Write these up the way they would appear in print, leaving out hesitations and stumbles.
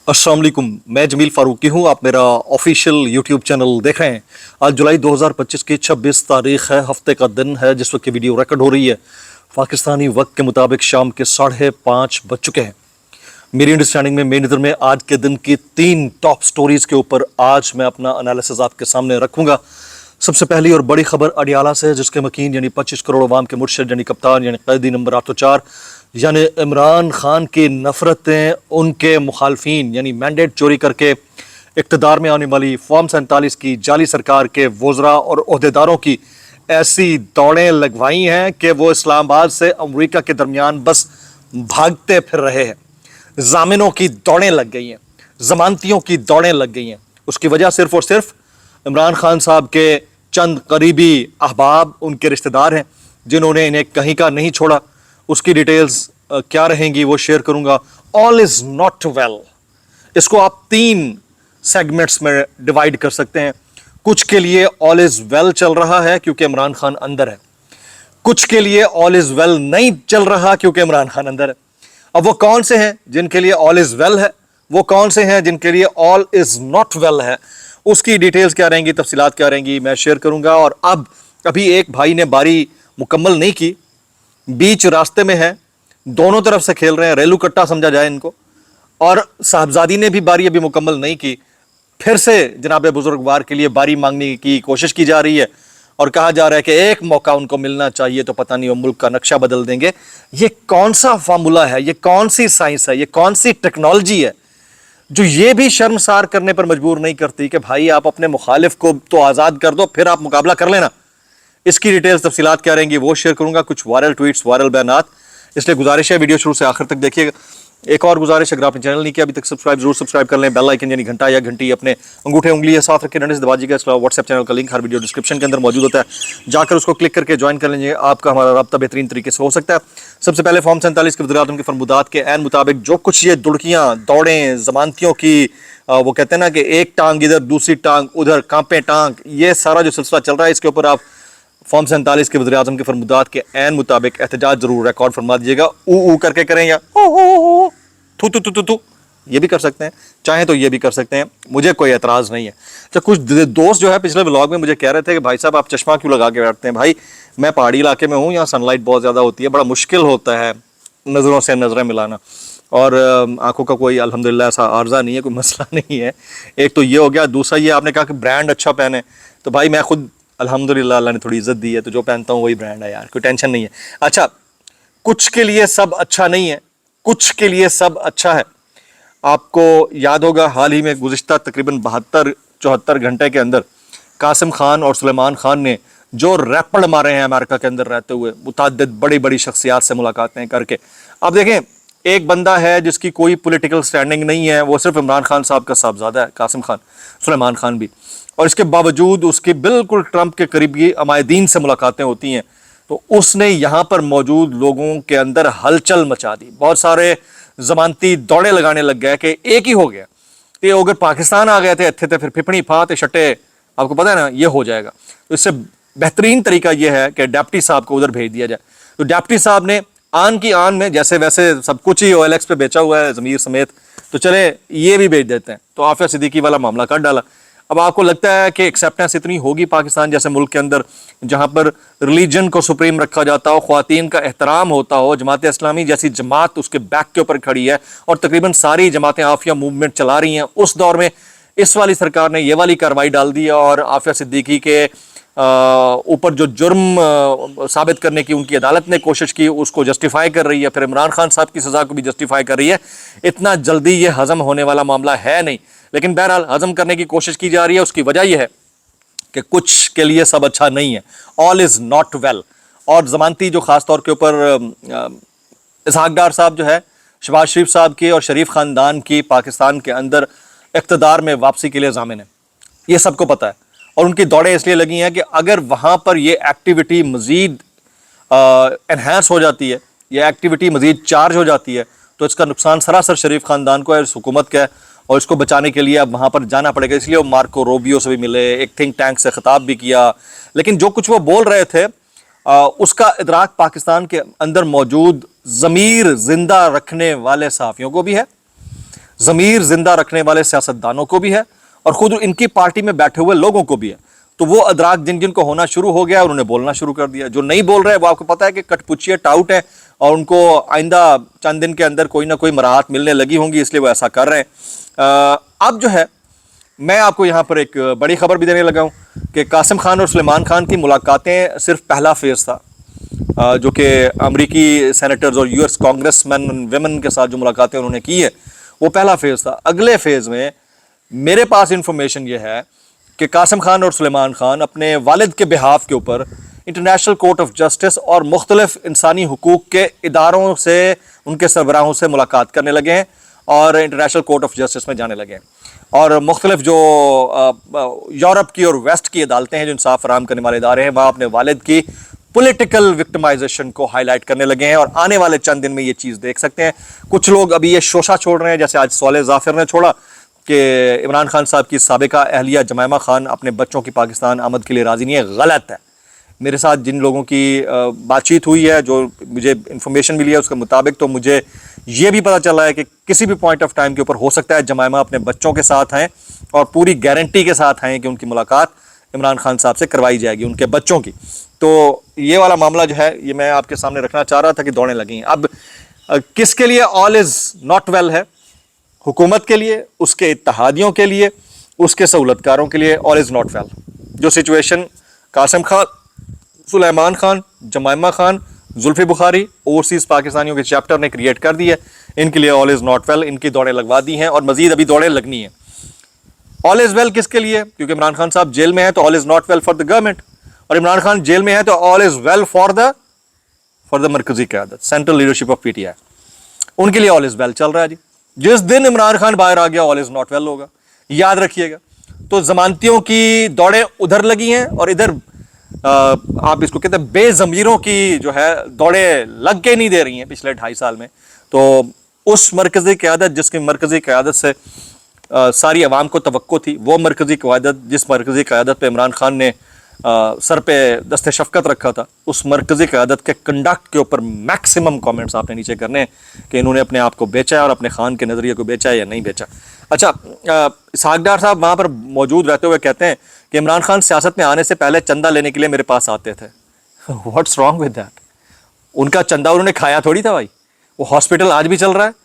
अस्सलाम वालेकुम, मैं जमील फारूकी हूँ। आप मेरा ऑफिशियल यूट्यूब चैनल देख रहे हैं। आज जुलाई 2025 की 26 तारीख है, हफ्ते का दिन है जिस वक्त ये वीडियो रिकॉर्ड हो रही है। पाकिस्तानी वक्त के मुताबिक शाम के 5:30 बज चुके हैं। मेरी अंडरस्टैंडिंग में, मेरी नज़र में आज के दिन की 3 टॉप स्टोरीज़ के ऊपर आज मैं अपना एनालिसिस आपके सामने रखूँगा। सबसे पहली और बड़ी खबर अडियाला से, जिसके मकीन यानी 25 करोड़ अवाम के मुर्शिद यानी कप्तान यानी कैदी नंबर 804 यानी इमरान खान की नफ़रतें उनके मुखालफिन यानी मैंडेट चोरी करके इक़्तिदार में आने वाली फॉर्म 47 की जाली सरकार के वज़रा और ओहदेदारों की ऐसी दौड़ें लगवाई हैं कि वो इस्लामाबाद से अमरीका के दरमियान बस भागते फिर रहे हैं। जामिनों की दौड़ें लग गई हैं, जमानतियों की दौड़ें लग गई हैं। उसकी वजह सिर्फ और सिर्फ इमरान खान साहब के चंद करीबी अहबाब, उनके रिश्तेदार हैं जिन्होंने इन्हें कहीं का नहीं छोड़ा। उसकी डिटेल्स क्या रहेंगी वो शेयर करूंगा। ऑल इज नॉट वेल, इसको आप 3 सेगमेंट्स में डिवाइड कर सकते हैं। कुछ के लिए ऑल इज वेल चल रहा है क्योंकि इमरान खान अंदर है, कुछ के लिए ऑल इज वेल नहीं चल रहा क्योंकि इमरान खान अंदर है। अब वो कौन से हैं जिनके लिए ऑल इज वेल है, वो कौन से हैं जिनके लिए ऑल इज नॉट वेल है, उसकी डिटेल्स क्या रहेंगी, तफसीलात क्या रहेंगी, मैं शेयर करूंगा। और अब अभी एक भाई ने बारी मुकम्मल नहीं की, बीच रास्ते में है, दोनों तरफ से खेल रहे हैं, रेलू कट्टा समझा जाए इनको। और साहबजादी ने भी बारी अभी मुकम्मल नहीं की, फिर से जनाब बुजुर्गवार के लिए बारी मांगने की कोशिश की जा रही है और कहा जा रहा है कि एक मौका उनको मिलना चाहिए तो पता नहीं वो मुल्क का नक्शा बदल देंगे। ये कौन सा फार्मूला है, ये कौन सी साइंस है, ये कौन सी टेक्नोलॉजी है जो ये भी शर्मसार करने पर मजबूर नहीं करती कि भाई आप अपने मुखालिफ को तो आज़ाद कर दो, फिर आप मुकाबला कर लेना। इसकी डिटेल्स तफसीलात क्या रहेंगी वो शेयर करूंगा। कुछ वायरल ट्वीट्स, वायरल बयानात, इसलिए गुजारिश है वीडियो शुरू से आखिर तक देखिएगा। एक और गुजारिश, अगर आपने चैनल नहीं किया अभी तक सब्सक्राइब जरूर सब्सक्राइब कर लें। बेल आइकन यानी घंटा या घंटी अपने अंगूठे उंगली या साथ रखें, डंडे से दबाजिएगा। इसके अलावा व्हाट्सएप चैनल का लिंक हर वीडियो डिस्क्रिप्शन के अंदर मौजूद होता है, जाकर उसको क्लिक करके ज्वाइन कर लीजिए। आपका हमारा रब्ता बेहतरीन तरीके से हो सकता है। सबसे पहले फॉर्म 47 के वज़ीर-ए-आज़म के फरमुदात के ऐन मुताबिक जो कुछ ये दुड़कियाँ दौड़ें जमानतियों की, वो कहते हैं ना कि एक टांग इधर दूसरी टांग उधर, कांपे टांग, ये सारा जो सिलसिला चल रहा है, इसके ऊपर आप फॉर्म 47 के वज़ीर-ए-आज़म के फरमुदात के ऐन मुताबिक एहतजाज जरूर रिकॉर्ड फरमा दीजिएगा। ऊ करके करें या थू थू थू थू थू, ये भी कर सकते हैं, चाहें तो ये भी कर सकते हैं, मुझे कोई एतराज़ नहीं है। तो कुछ दोस्त जो है पिछले व्लॉग में मुझे कह रहे थे कि भाई साहब आप चश्मा क्यों लगा के बैठते हैं। भाई मैं पहाड़ी इलाके में हूँ, यहाँ सनलाइट बहुत ज़्यादा होती है, बड़ा मुश्किल होता है नज़रों से नज़रें मिलाना, और आंखों का कोई अल्हम्दुलिल्लाह ऐसा आर्जा नहीं है, कोई मसला नहीं है। एक तो ये हो गया। दूसरा ये आपने कहा कि ब्रांड अच्छा पहने, तो भाई मैं खुद अल्हम्दुलिल्लाह अल्लाह ने थोड़ी इज्जत दी है, तो जो पहनता हूँ वही ब्रांड है यार, कोई टेंशन नहीं है। अच्छा, कुछ के लिए सब अच्छा नहीं है, कुछ के लिए सब अच्छा है। आपको याद होगा हाल ही में गुज़िश्ता तकरीबन 72-74 घंटे के अंदर कासिम खान और सुलेमान खान ने जो रैपड़ मारे हैं अमेरिका के अंदर रहते हुए, मुतअद्दिद बड़ी बड़ी शख्सियात से मुलाकातें करके। अब देखें, एक बंदा है जिसकी कोई पॉलिटिकल स्टैंडिंग नहीं है, वो सिर्फ इमरान खान साहब का साहबजादा है, कासिम खान, सुलेमान खान भी, और इसके बावजूद उसकी बिल्कुल ट्रंप के करीबी अमायदीन से मुलाकातें होती हैं। तो उसने यहाँ पर मौजूद लोगों के अंदर हलचल मचा दी, बहुत सारे जमानती दौड़े लगाने लग गए कि एक ही हो गया, तो अगर पाकिस्तान आ गए थे अच्छे थे, फिर फिपनी फाते शटे, आपको पता है ना ये हो जाएगा। तो इससे बेहतरीन तरीका यह है कि डेप्टी साहब को उधर भेज दिया जाए। तो डेप्टी साहब ने आन की आन में, जैसे वैसे सब कुछ ही OLX पे बेचा हुआ है ज़मीर समेत, तो चले ये भी बेच देते हैं। तो आफिया सिद्दीकी वाला मामला कर डाला। अब आपको लगता है कि एक्सेप्टेंस इतनी होगी पाकिस्तान जैसे मुल्क के अंदर, जहाँ पर रिलीजन को सुप्रीम रखा जाता हो, ख्वातीन का एहतराम होता हो, जमात इस्लामी जैसी जमात उसके बैक के ऊपर खड़ी है और तकरीबन सारी जमातें आफिया मूवमेंट चला रही हैं, उस दौर में इस वाली सरकार ने ये वाली कार्रवाई डाल दी है और आफिया सिद्दीकी के ऊपर जो जुर्म साबित करने की उनकी अदालत ने कोशिश की उसको जस्टिफाई कर रही है, फिर इमरान खान साहब की सज़ा को भी जस्टिफाई कर रही है। इतना जल्दी ये हज़म होने वाला मामला है नहीं, लेकिन बहरहाल हज़म करने की कोशिश की जा रही है। उसकी वजह यह है कि कुछ के लिए सब अच्छा नहीं है, ऑल इज़ नॉट वेल। और ज़मानती जो ख़ास तौर के ऊपर इसहाक डार साहब जो है, शहबाज शरीफ साहब की और शरीफ ख़ानदान की पाकिस्तान के अंदर इक़्तिदार में वापसी के लिए ज़ामिन है, ये सबको पता है। और उनकी दौड़ें इसलिए लगी हैं कि अगर वहाँ पर ये एक्टिविटी मज़ीद एनहांस हो जाती है, ये एक्टिविटी मज़ीद चार्ज हो जाती है, तो इसका नुकसान सरासर शरीफ ख़ानदान को है, इस हुकूमत का है, और इसको बचाने के लिए अब वहाँ पर जाना पड़ेगा। इसलिए वो मार्को रोबियो से भी मिले, एक थिंक टैंक से ख़िताब भी किया, लेकिन जो कुछ वो बोल रहे थे उसका इदराक पाकिस्तान के अंदर मौजूद ज़मीर जिंदा रखने वाले सहाफ़ियों को भी है, ضمیر زندہ رکھنے والے سیاستدانوں کو بھی ہے اور خود ان کی پارٹی میں بیٹھے ہوئے لوگوں کو بھی ہے. تو وہ ادراک جن جن کو ہونا شروع ہو گیا انہوں نے بولنا شروع کر دیا. جو نہیں بول رہے وہ آپ کو پتا ہے کہ کٹ پچیے ٹاؤٹ ہے اور ان کو آئندہ چند دن کے اندر کوئی نہ کوئی مراحت ملنے لگی ہوں گی, اس لیے وہ ایسا کر رہے ہیں. اب جو ہے میں آپ کو یہاں پر ایک بڑی خبر بھی دینے لگا ہوں کہ قاسم خان اور سلیمان خان کی ملاقاتیں صرف پہلا فیز تھا, جو کہ امریکی سینیٹرز اور یو ایس کانگریس مین ویمن کے ساتھ جو ملاقاتیں انہوں نے کی ہے وہ پہلا فیز تھا. اگلے فیز میں میرے پاس انفارمیشن یہ ہے کہ قاسم خان اور سلیمان خان اپنے والد کے بہاف کے اوپر انٹرنیشنل کورٹ آف جسٹس اور مختلف انسانی حقوق کے اداروں سے ان کے سربراہوں سے ملاقات کرنے لگے ہیں اور انٹرنیشنل کورٹ آف جسٹس میں جانے لگے ہیں, اور مختلف جو یورپ کی اور ویسٹ کی عدالتیں ہیں جو انصاف فراہم کرنے والے ادارے ہیں وہاں اپنے والد کی پولیٹیکل وکٹمائزیشن کو ہائی لائٹ کرنے لگے ہیں. اور آنے والے چند دن میں یہ چیز دیکھ سکتے ہیں. کچھ لوگ ابھی یہ شوشہ چھوڑ رہے ہیں, جیسے آج صالح ظافر نے چھوڑا کہ عمران خان صاحب کی سابقہ اہلیہ جمائمہ خان اپنے بچوں کی پاکستان آمد کے لیے راضی نہیں ہے. غلط ہے. میرے ساتھ جن لوگوں کی بات چیت ہوئی ہے, جو مجھے انفارمیشن ملی ہے اس کے مطابق, تو مجھے یہ بھی پتہ چلا ہے کہ کسی بھی پوائنٹ آف ٹائم کے اوپر ہو سکتا ہے جمائمہ اپنے بچوں کے ساتھ ہیں اور پوری گارنٹی کے ساتھ ہیں کہ ان کی ملاقات عمران خان صاحب سے کروائی جائے گی, ان کے بچوں کی. تو یہ والا معاملہ جو ہے یہ میں آپ کے سامنے رکھنا چاہ رہا تھا کہ دوڑیں لگیں. اب کس کے لیے آل از ناٹ ویل ہے؟ حکومت کے لیے, اس کے اتحادیوں کے لیے, اس کے سہولتکاروں کے لیے آل از ناٹ ویل. جو سچویشن قاسم خان, سلیمان خان, جمائمہ خان, زلفی بخاری, اوورسیز پاکستانیوں کے چیپٹر نے کریٹ کر دی ہے, ان کے لیے آل از ناٹ ویل. ان کی دوڑیں لگوا دی ہیں اور مزید ابھی دوڑیں لگنی ہیں. آل از ویل کس کے لیے؟ کیونکہ عمران خان صاحب جیل میں ہیں تو all is not well for the government, اور عمران خان جیل میں ہے تو all is well for the مرکزی قیادت, central leadership of P T I. ان کے لیے آل از ویل چل رہا ہے جی. جس دن عمران خان باہر آ گیا آل از ناٹ ویل ہوگا, یاد رکھیے گا. تو ضمانتیوں کی دوڑیں ادھر لگی ہیں اور ادھر آپ اس کو کہتے ہیں بے ضمیروں کی جو ہے دوڑیں لگ کے نہیں دے رہی ہیں پچھلے 2.5 سال میں. تو اس مرکزی قیادت جس کی مرکزی قیادت سے ساری عوام کو توقع تھی, وہ مرکزی قیادت جس مرکزی قیادت پہ عمران خان نے سر پہ دست شفقت رکھا تھا, اس مرکزی قیادت کے کنڈکٹ کے اوپر میکسیمم کامنٹس آپ نے نیچے کرنے ہیں کہ انہوں نے اپنے آپ کو بیچا ہے اور اپنے خان کے نظریے کو بیچا ہے یا نہیں بیچا. اچھا, اسحاق ڈار صاحب وہاں پر موجود رہتے ہوئے کہتے ہیں کہ عمران خان سیاست میں آنے سے پہلے چندہ لینے کے لیے میرے پاس آتے تھے. What's wrong with that? ان کا چندہ انہوں نے کھایا تھوڑی تھا بھائی. وہ ہاسپٹل آج بھی چل رہا ہے,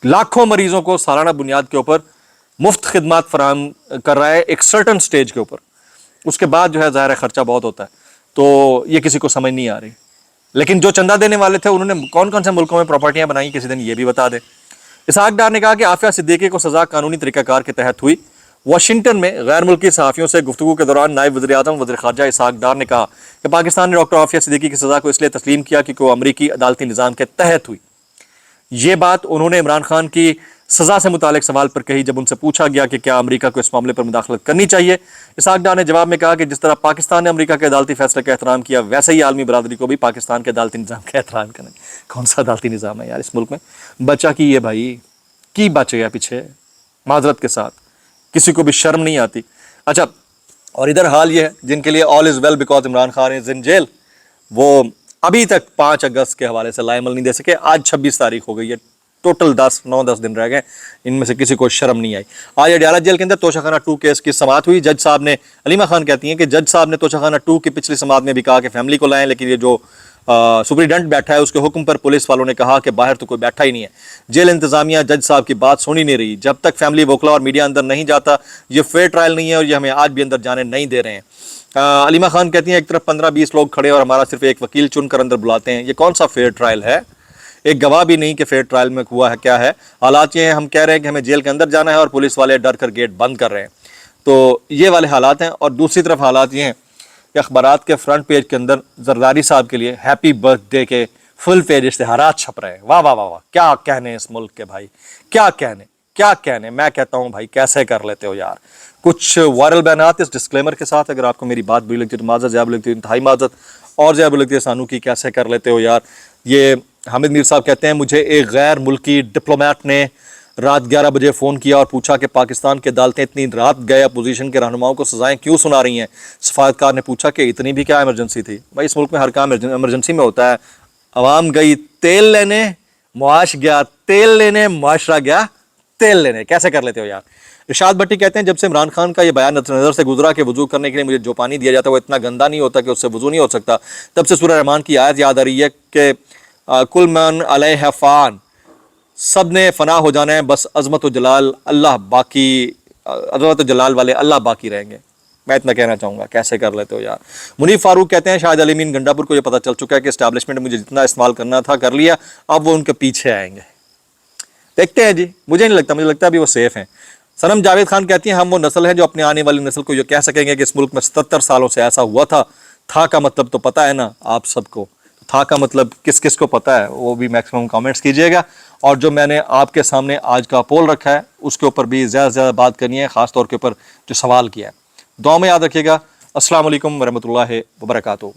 لاکھوں مریضوں کو سالانہ بنیاد کے اوپر مفت خدمات فراہم کر رہا ہے ایک سرٹن سٹیج کے اوپر. اس کے بعد جو ہے ظاہر ہے خرچہ بہت ہوتا ہے, تو یہ کسی کو سمجھ نہیں آ رہی. لیکن جو چندہ دینے والے تھے انہوں نے کون کون سے ملکوں میں پراپرٹیاں بنائی کسی دن یہ بھی بتا دیں. اسحاق ڈار نے کہا کہ عافیہ صدیقی کو سزا قانونی طریقہ کار کے تحت ہوئی. واشنگٹن میں غیر ملکی صحافیوں سے گفتگو کے دوران نائب وزیر اعظم وزیر خارجہ اسحاق ڈار نے کہا کہ پاکستان نے ڈاکٹر عافیہ صدیقی کی سزا کو اس لیے تسلیم کیا کیونکہ وہ امریکی عدالتی نظام کے تحت ہوئی. یہ بات انہوں نے عمران خان کی سزا سے متعلق سوال پر کہی جب ان سے پوچھا گیا کہ کیا امریکہ کو اس معاملے پر مداخلت کرنی چاہیے. اسحاق ڈار نے جواب میں کہا کہ جس طرح پاکستان نے امریکہ کے عدالتی فیصلے کا احترام کیا ویسے ہی عالمی برادری کو بھی پاکستان کے عدالتی نظام کا احترام کرنا. کون سا عدالتی نظام ہے یار اس ملک میں؟ بچہ کی ہے بھائی, کی بچ گیا پیچھے معذرت کے ساتھ, کسی کو بھی شرم نہیں آتی. اچھا, اور ادھر حال یہ ہے جن کے لیے all is well because Imran Khan is in jail, وہ ابھی تک 5 اگست کے حوالے سے لائے عمل نہیں دے سکے. آج 26 تاریخ ہو گئی ہے, ٹوٹل 9-10 دن رہ گئے, ان میں سے کسی کو شرم نہیں آئی. آج اڈیالہ جیل کے اندر توشہ خانہ 2 کیس کی سماعت ہوئی. جج صاحب نے, علیمہ خان کہتی ہیں کہ جج صاحب نے توشہ خانہ 2 کی پچھلی سماعت میں بھی کہا کہ فیملی کو لائیں, لیکن یہ جو سپریڈنٹ بیٹھا ہے اس کے حکم پر پولیس والوں نے کہا کہ باہر تو کوئی بیٹھا ہی نہیں ہے. جیل انتظامیہ جج صاحب کی بات سنی نہیں رہی. جب تک فیملی وکلا اور میڈیا اندر نہیں جاتا یہ فیئر ٹرائل نہیں ہے اور یہ ہمیں آج بھی اندر جانے نہیں دے رہے ہیں. علیمہ خان کہتی ہیں ایک طرف 15-20 لوگ کھڑے اور ہمارا صرف ایک وکیل چن کر اندر بلاتے ہیں, یہ کون سا فیئر ٹرائل ہے؟ ایک گواہ بھی نہیں کہ فیئر ٹرائل میں ہوا ہے کیا ہے. حالات یہ ہیں, ہم کہہ رہے ہیں کہ ہمیں جیل کے اندر جانا ہے اور پولیس والے ڈر کر گیٹ بند کر رہے ہیں. تو یہ والے حالات ہیں. اور دوسری طرف حالات یہ ہیں کہ اخبارات کے فرنٹ پیج کے اندر زرداری صاحب کے لیے ہیپی برتھ ڈے کے فل پیج اشتہارات چھپ رہے ہیں. واہ واہ واہ واہ, کیا کہنے اس ملک کے بھائی, کیا کہنے. میں کہتا ہوں بھائی کیسے کر لیتے ہو یار. کچھ وائرل بیانات اس ڈسکلیمر کے ساتھ, اگر آپ کو میری بات بری لگتی ہے تو معذرت, زیادہ لگتی ہے انتہائی معذرت, اور زیادہ لگتی ہے سانو کی کیسے کر لیتے ہو یار. یہ حامد میر صاحب کہتے ہیں مجھے ایک غیر ملکی ڈپلومیٹ نے رات 11 بجے فون کیا اور پوچھا کہ پاکستان کے عدالتیں اتنی رات گئے اپوزیشن کے رہنماؤں کو سزائیں کیوں سنا رہی ہیں. سفارتکار نے پوچھا کہ اتنی بھی کیا ایمرجنسی تھی؟ بھائی اس ملک میں ہر کام ایمرجنسی میں ہوتا ہے. عوام گئی تیل لینے, معاش گیا تیل لینے, معاشرہ گیا तेल लेने, कैसे कर लेते हो यार। इरशाद भट्टी कहते हैं जब से इमरान खान का ये बयान नज़र से गुजरा कि वजू करने के लिए मुझे जो पानी दिया जाता है वो इतना गंदा नहीं होता कि उससे वजू नहीं हो सकता, तब से सूरह रहमान की आयत याद आ रही है कि कुल मन अलैहा फ़ान, सब ने फना हो जाना है, बस अज़मत व जलाल अल्लाह बाकी, अज़मत व जलाल वाले अल्लाह बाकी रहेंगे। मैं इतना कहना चाहूँगा, कैसे कर लेते हो यार। मुनीफ फारूक कहते हैं शाहिद अली अमीन गंडापुर को ये पता चल चुका है कि एस्टैब्लिशमेंट मुझे जितना इस्तेमाल करना था कर लिया, अब वो उनके पीछे आएंगे। देखते हैं जी, मुझे नहीं लगता, मुझे लगता है अभी वो सेफ हैं। सनम जावेद खान कहती हैं हम वो नस्ल है जो अपने आने वाली नस्ल को ये कह सकेंगे कि इस मुल्क में 77 सालों से ऐसा हुआ था का मतलब तो पता है ना आप सबको, था का मतलब किस किस को पता है वो भी मैक्सिमम कमेंट्स कीजिएगा। और जो मैंने आपके सामने आज का पोल रखा है उसके ऊपर भी ज़्यादा से ज़्यादा बात करनी है, ख़ास तौर के ऊपर जो सवाल किया है। दुआ में याद रखिएगा। अस्सलाम वालेकुम वरहमतुल्लाहि वबरकातुहू।